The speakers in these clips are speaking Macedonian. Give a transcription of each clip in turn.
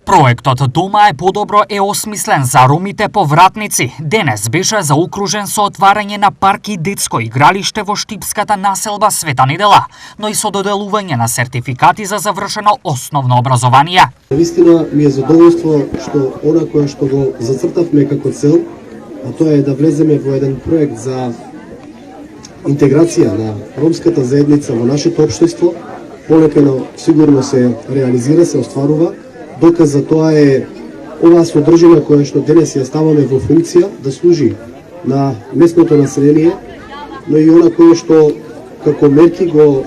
Проектот Дома е подобро е осмислен за ромите повратници. Денес беше заокружен со отварање на парк и детско игралиште во штипската населба Света Недела, но и со доделување на сертификати за завршено основно образование. Навистина ми е задоволство што она кое што го зацртавме како цел, а тоа е да влеземе во еден проект за интеграција на ромската заедница во нашето општество, полека сигурно се реализира, се остварува. Доказ за тоа е оваа содржина која што денес ја ставаме во функција да служи на местното население, но и она кое што како мерки го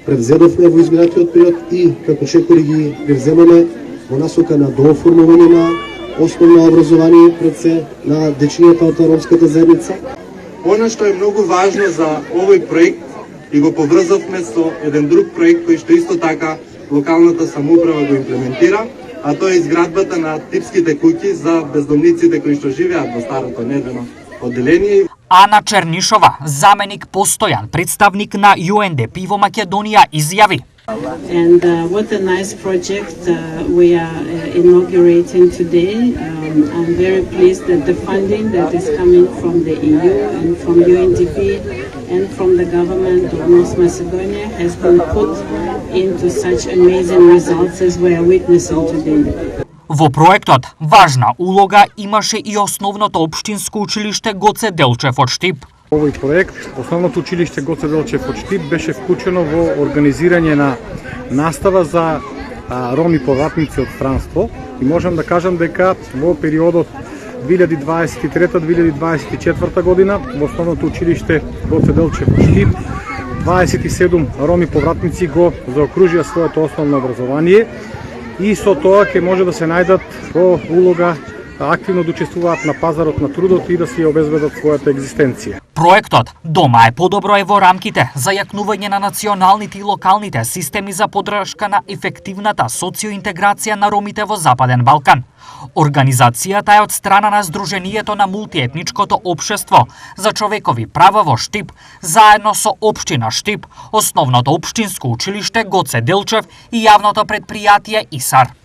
превзедовме во изминатиот период и како чекори ги превземаме во насока на дооформување на основно образование пред се на дечињата од ромската заедница. Она што е многу важно за овој проект и го поврзавме со еден друг проект кој што исто така локалната самоуправа го имплементира, а тоа е изградбата на типските куќи за бездомниците кои што живеат во старото недвено одделение. Ана Чернишова, заменик постојан представник на UNDP во Македонија, изјави: And what a nice project we are inaugurating today. I'm very pleased that the funding that is coming from the EU and from UNDP and from the government of North Macedonia has been put into such amazing results as we are witnessing today. Во проектот важна улога имаше и основното општинско училиште Гоце Делчев од Штип. Овој проект, основното училиште Гоце Делчев од Штип беше вклучено во организирање на настава за роми повратници од странство и можам да кажам дека во периодот 2023-2024 година во основното училиште Гоце Делчев од Штип 27 роми повратници го заокружија своето основно образование и со тоа ќе може да се најдат во улога активно да учествуваат на пазарот на трудот и да си обезбедат својата екзистенција. Проектот Дома е подобро е во рамките за јакнување на националните и локалните системи за поддршка на ефективната социоинтеграција на ромите во Западен Балкан. Организацијата е од страна на Сдруженијето на мултиетничкото општество за човекови права во Штип, заедно со Општина Штип, основното општинско училиште Гоце Делчев и јавното предпријатие ИСАР.